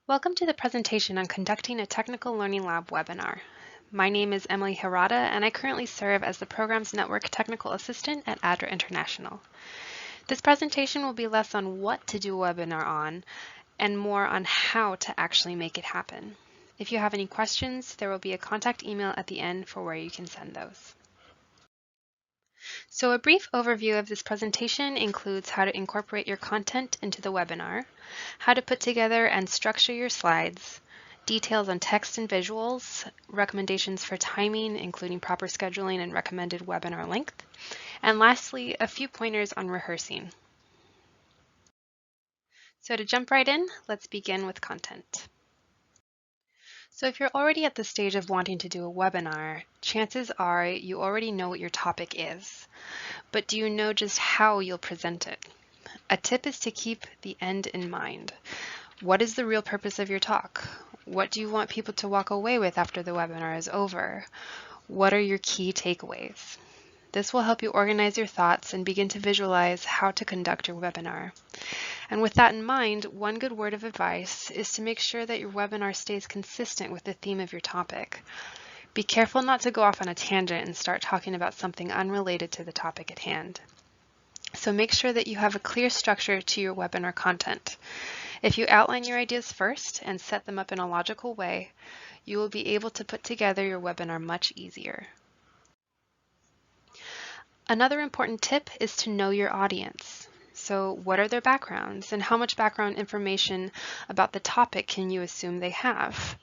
Welcome to the presentation on conducting a Technical Learning Lab webinar. My name is Emily Hirata, and I currently serve as the Program's Network Technical Assistant at ADRA International. This presentation will be less on what to do a webinar on and more on how to actually make it happen. If you have any questions, there will be a contact email at the end for where you can send those. So a brief overview of this presentation includes how to incorporate your content into the webinar, how to put together and structure your slides, details on text and visuals, recommendations for timing, including proper scheduling and recommended webinar length, and lastly, a few pointers on rehearsing. So to jump right in, let's begin with content. So if you're already at the stage of wanting to do a webinar, chances are you already know what your topic is. But do you know just how you'll present it? A tip is to keep the end in mind. What is the real purpose of your talk? What do you want people to walk away with after the webinar is over? What are your key takeaways? This will help you organize your thoughts and begin to visualize how to conduct your webinar. And with that in mind, one good word of advice is to make sure that your webinar stays consistent with the theme of your topic. Be careful not to go off on a tangent and start talking about something unrelated to the topic at hand. So make sure that you have a clear structure to your webinar content. If you outline your ideas first and set them up in a logical way, you will be able to put together your webinar much easier. Another important tip is to know your audience. So what are their backgrounds and how much background information about the topic can you assume they have?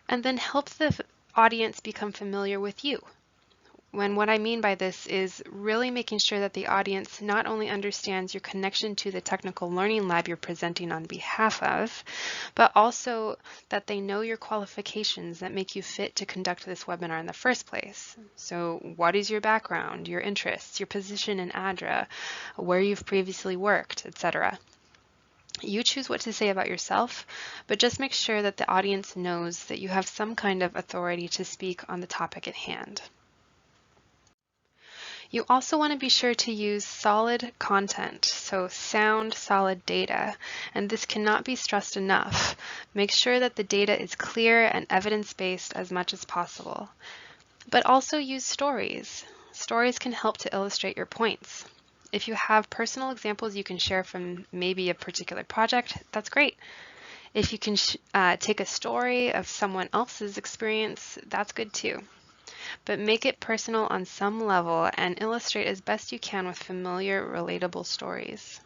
And then help the audience become familiar with you. What I mean by this is really making sure that the audience not only understands your connection to the technical learning lab you're presenting on behalf of, but also that they know your qualifications that make you fit to conduct this webinar in the first place. So what is your background, your interests, your position in ADRA, where you've previously worked, etc. You choose what to say about yourself, but just make sure that the audience knows that you have some kind of authority to speak on the topic at hand. You also want to be sure to use solid content, so sound, solid data, and this cannot be stressed enough. Make sure that the data is clear and evidence-based as much as possible. But also use stories. Stories can help to illustrate your points. If you have personal examples you can share from maybe a particular project, that's great. If you can take a story of someone else's experience, that's good too. But make it personal on some level and illustrate as best you can with familiar, relatable stories.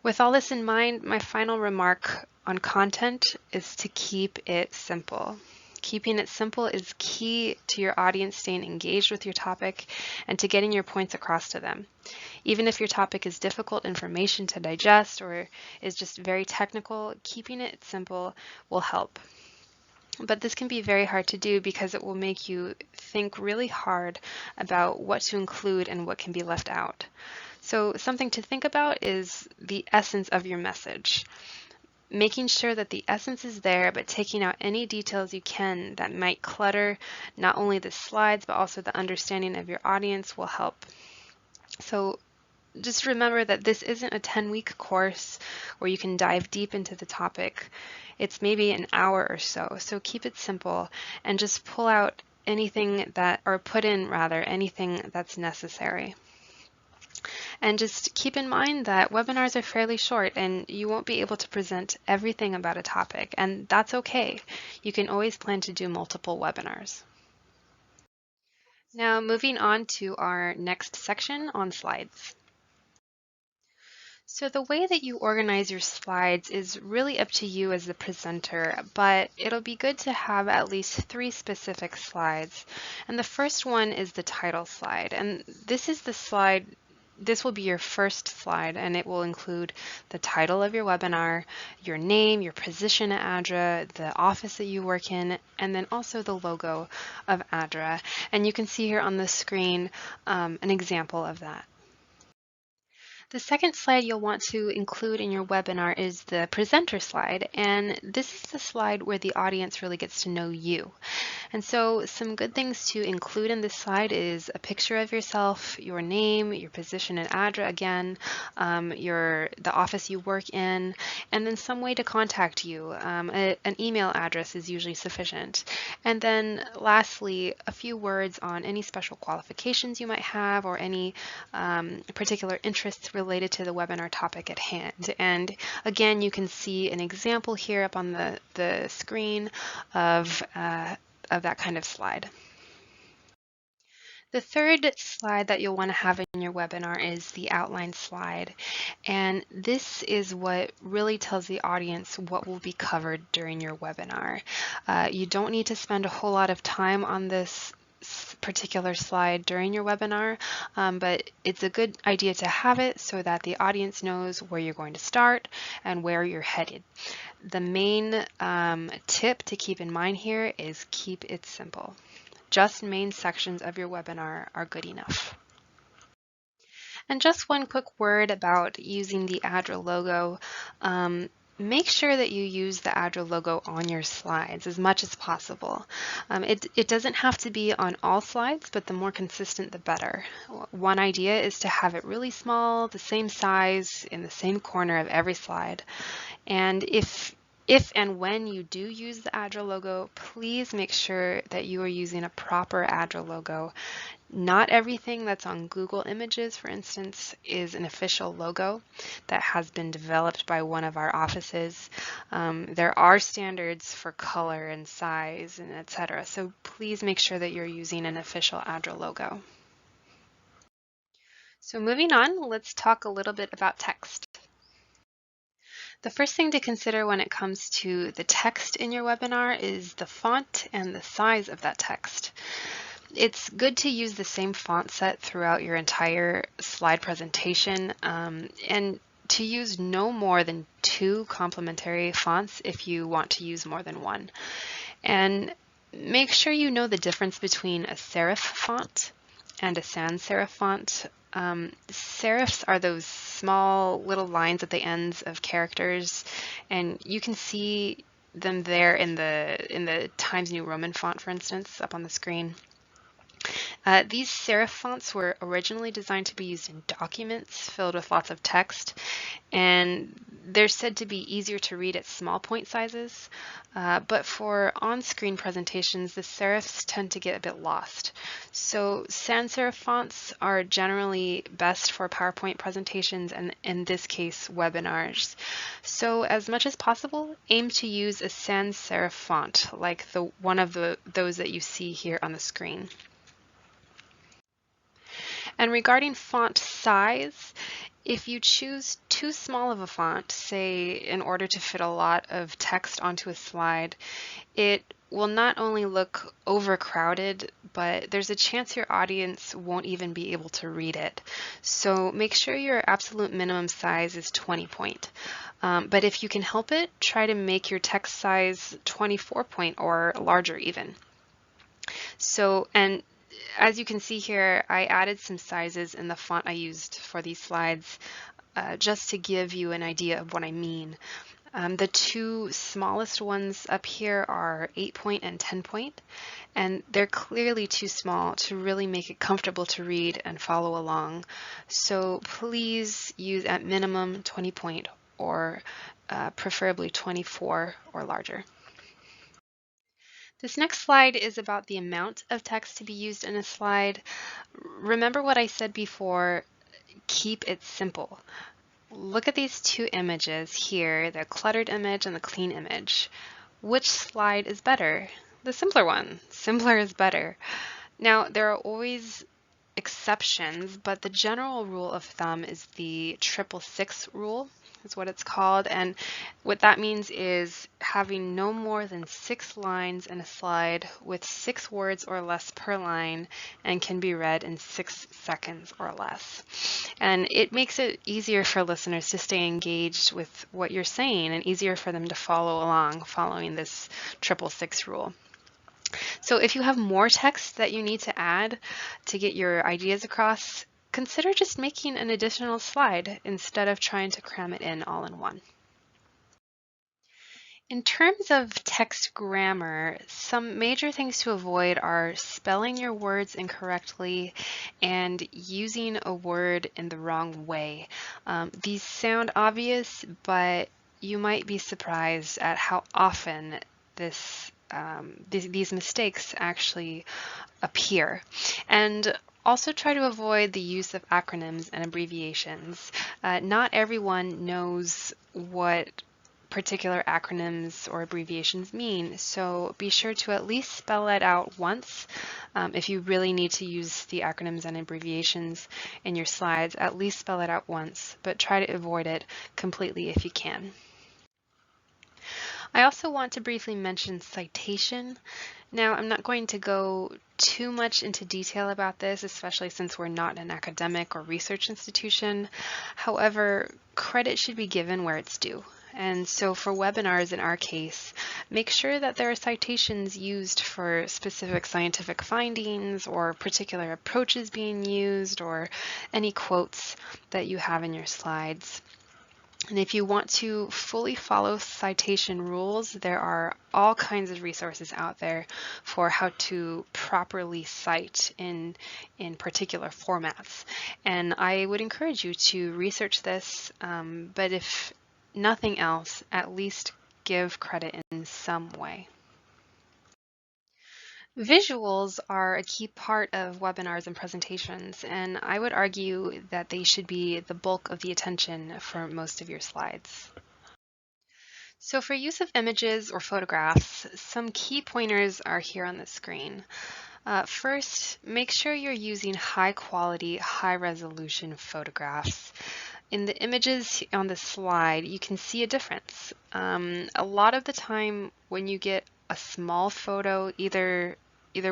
With all this in mind, my final remark on content is to keep it simple. Keeping it simple is key to your audience staying engaged with your topic and to getting your points across to them. Even if your topic is difficult information to digest or is just very technical, keeping it simple will help. But this can be very hard to do because it will make you think really hard about what to include and what can be left out. So something to think about is the essence of your message. Making sure that the essence is there, but taking out any details you can that might clutter not only the slides, but also the understanding of your audience will help. So just remember that this isn't a 10-week course where you can dive deep into the topic. It's maybe an hour or so, so keep it simple and just pull out anything put in anything that's necessary. And just keep in mind that webinars are fairly short and you won't be able to present everything about a topic, and that's okay. You can always plan to do multiple webinars. Now moving on to our next section on slides. So the way that you organize your slides is really up to you as the presenter, but it'll be good to have at least 3 specific slides. And the first one is the title slide. And this is the slide, this will be your first slide, and it will include the title of your webinar, your name, your position at ADRA, the office that you work in, and then also the logo of ADRA. And you can see here on the screen an example of that. The second slide you'll want to include in your webinar is the presenter slide, and this is the slide where the audience really gets to know you. And so some good things to include in this slide is a picture of yourself, your name, your position in ADRA again, the office you work in, and then some way to contact you. An email address is usually sufficient. And then lastly, a few words on any special qualifications you might have or any particular interests related to the webinar topic at hand. And again, you can see an example here up on the screen of that kind of slide. The third slide that you'll want to have in your webinar is the outline slide. And this is what really tells the audience what will be covered during your webinar. You don't need to spend a whole lot of time on this particular slide during your webinar, but it's a good idea to have it so that the audience knows where you're going to start and where you're headed. The main tip to keep in mind here is keep it simple. Just main sections of your webinar are good enough. And just one quick word about using the ADRA logo. Make sure that you use the ADRA logo on your slides as much as possible. It doesn't have to be on all slides, but the more consistent, the better. One idea is to have it really small, the same size, in the same corner of every slide. And if and when you do use the ADRA logo, please make sure that you are using a proper ADRA logo. Not everything that's on Google Images, for instance, is an official logo that has been developed by one of our offices. There are standards for color and size and etc. So please make sure that you're using an official ADRA logo. So moving on, let's talk a little bit about text. The first thing to consider when it comes to the text in your webinar is the font and the size of that text. It's good to use the same font set throughout your entire slide presentation and to use no more than 2 complementary fonts if you want to use more than one. And make sure you know the difference between a serif font and a sans serif font. Serifs are those small little lines at the ends of characters, and you can see them there in the Times New Roman font, for instance, up on the screen. These serif fonts were originally designed to be used in documents filled with lots of text, and they're said to be easier to read at small point sizes, but for on-screen presentations, the serifs tend to get a bit lost. So sans serif fonts are generally best for PowerPoint presentations and, in this case, webinars. So as much as possible, aim to use a sans serif font like one of those that you see here on the screen. And regarding font size, if you choose too small of a font, say in order to fit a lot of text onto a slide, it will not only look overcrowded, but there's a chance your audience won't even be able to read it. So make sure your absolute minimum size is 20 point. But if you can help it, try to make your text size 24 point or larger even. So, and as you can see here, I added some sizes in the font I used for these slides just to give you an idea of what I mean. The 2 smallest ones up here are 8 point and 10 point, and they're clearly too small to really make it comfortable to read and follow along. So please use at minimum 20 point or preferably 24 or larger. This next slide is about the amount of text to be used in a slide. Remember what I said before, keep it simple. Look at these 2 images here, the cluttered image and the clean image. Which slide is better? The simpler one. Simpler is better. Now, there are always exceptions, but the general rule of thumb is the 666 rule. Is what it's called, and what that means is having no more than 6 lines in a slide with 6 words or less per line and can be read in 6 seconds or less. And it makes it easier for listeners to stay engaged with what you're saying and easier for them to follow along following this 666 rule. So if you have more text that you need to add to get your ideas across, consider just making an additional slide instead of trying to cram it in all in one. In terms of text grammar, some major things to avoid are spelling your words incorrectly and using a word in the wrong way. These sound obvious, but you might be surprised at how often these mistakes actually appear. And also try to avoid the use of acronyms and abbreviations. Not everyone knows what particular acronyms or abbreviations mean, so be sure to at least spell it out once. If you really need to use the acronyms and abbreviations in your slides, at least spell it out once, but try to avoid it completely if you can. I also want to briefly mention citation. Now, I'm not going to go too much into detail about this, especially since we're not an academic or research institution. However, credit should be given where it's due. And so for webinars, in our case, make sure that there are citations used for specific scientific findings or particular approaches being used or any quotes that you have in your slides. And if you want to fully follow citation rules, there are all kinds of resources out there for how to properly cite in particular formats. And I would encourage you to research this, but if nothing else, at least give credit in some way. Visuals are a key part of webinars and presentations, and I would argue that they should be the bulk of the attention for most of your slides. So for use of images or photographs, some key pointers are here on the screen. First, make sure you're using high quality, high resolution photographs. In the images on the slide, you can see a difference. A lot of the time when you get a small photo, either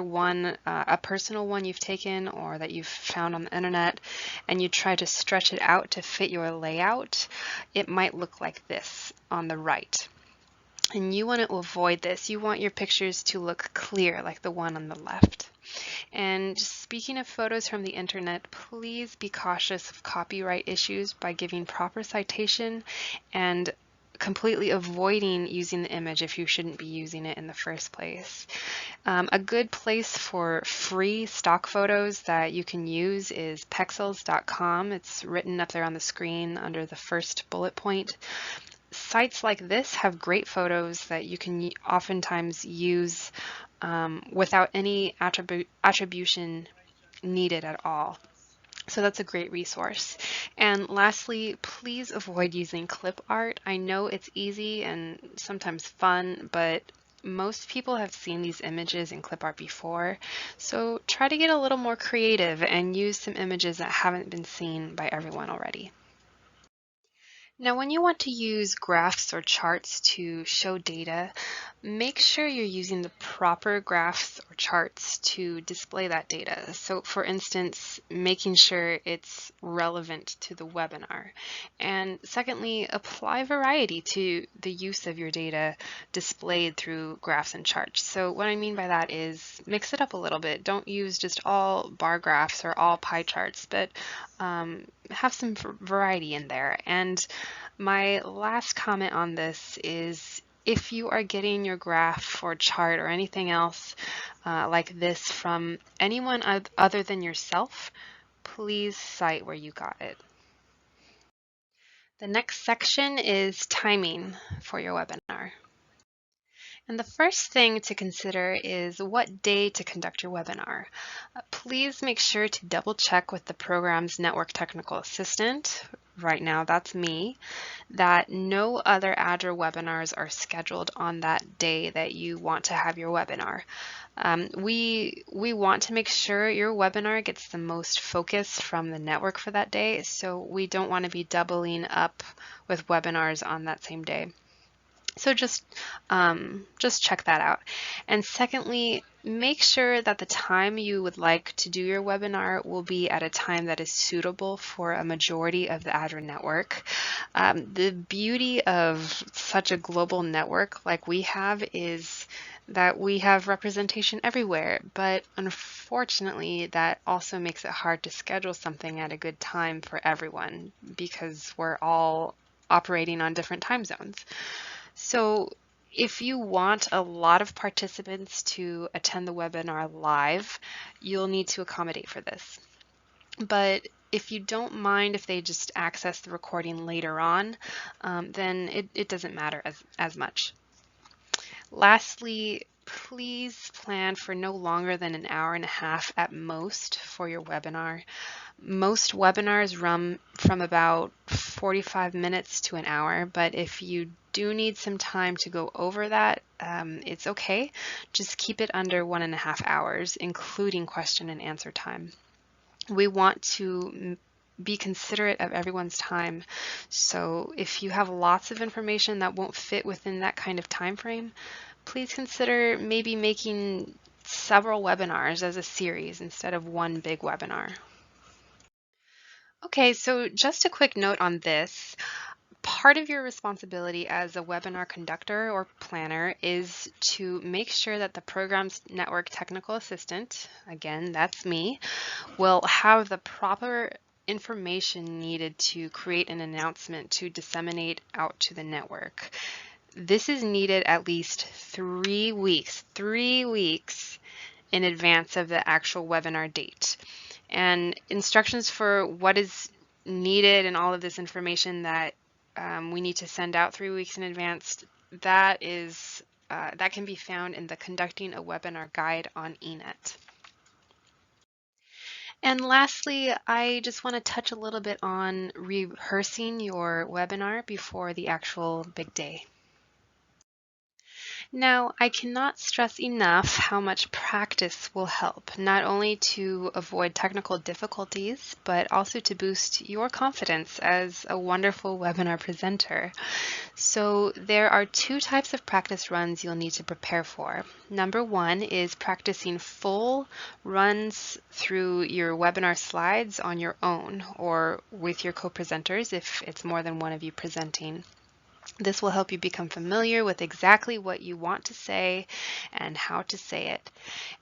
one, a personal one you've taken or that you've found on the internet, and you try to stretch it out to fit your layout, it might look like this on the right. And you want to avoid this. You want your pictures to look clear like the one on the left. And speaking of photos from the internet, please be cautious of copyright issues by giving proper citation and completely avoiding using the image if you shouldn't be using it in the first place. A good place for free stock photos that you can use is pexels.com. It's written up there on the screen under the first bullet point. Sites like this have great photos that you can oftentimes use without any attribution needed at all. So that's a great resource. And lastly, please avoid using clip art. I know it's easy and sometimes fun, but most people have seen these images in clip art before. So try to get a little more creative and use some images that haven't been seen by everyone already. Now, when you want to use graphs or charts to show data, make sure you're using the proper graphs or charts to display that data. So for instance, making sure it's relevant to the webinar. And secondly, apply variety to the use of your data displayed through graphs and charts. So what I mean by that is mix it up a little bit. Don't use just all bar graphs or all pie charts, but have some variety in there. And my last comment on this is if you are getting your graph or chart or anything else like this from anyone other than yourself, please cite where you got it. The next section is timing for your webinar. And the first thing to consider is what day to conduct your webinar. Please make sure to double check with the program's network technical assistant, right now that's me, that no other ADRA webinars are scheduled on that day that you want to have your webinar. We want to make sure your webinar gets the most focus from the network for that day, so we don't want to be doubling up with webinars on that same day. So just check that out. And secondly, make sure that the time you would like to do your webinar will be at a time that is suitable for a majority of the ADRA network. The beauty of such a global network like we have is that we have representation everywhere, but unfortunately that also makes it hard to schedule something at a good time for everyone because we're all operating on different time zones. So if you want a lot of participants to attend the webinar live, you'll need to accommodate for this. But if you don't mind if they just access the recording later on, then it doesn't matter as much. Lastly, please plan for no longer than an hour and a half at most for your webinar. Most webinars run from about 45 minutes to an hour, but if you do need some time to go over that, it's okay. Just keep it under 1.5 hours, including question and answer time. We want to be considerate of everyone's time. So if you have lots of information that won't fit within that kind of time frame, please consider maybe making several webinars as a series instead of one big webinar. Okay, so just a quick note on this. Part of your responsibility as a webinar conductor or planner is to make sure that the program's network technical assistant, again, that's me, will have the proper information needed to create an announcement to disseminate out to the network. This is needed at least 3 weeks in advance of the actual webinar date. And instructions for what is needed and all of this information that we need to send out 3 weeks in advance, that can be found in the Conducting a Webinar Guide on eNet. And lastly, I just want to touch a little bit on rehearsing your webinar before the actual big day. Now, I cannot stress enough how much practice will help, not only to avoid technical difficulties, but also to boost your confidence as a wonderful webinar presenter. So there are 2 types of practice runs you'll need to prepare for. Number 1 is practicing full runs through your webinar slides on your own or with your co-presenters if it's more than one of you presenting. This will help you become familiar with exactly what you want to say and how to say it.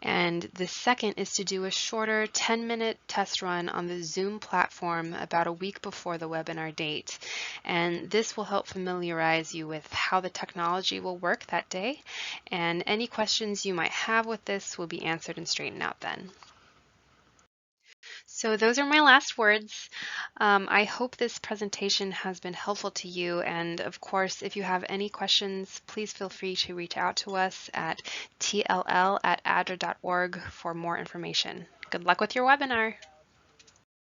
And the second is to do a shorter 10-minute test run on the Zoom platform about a week before the webinar date. And this will help familiarize you with how the technology will work that day. And any questions you might have with this will be answered and straightened out then. So those are my last words. I hope this presentation has been helpful to you. And of course, if you have any questions, please feel free to reach out to us at tll@adra.org for more information. Good luck with your webinar.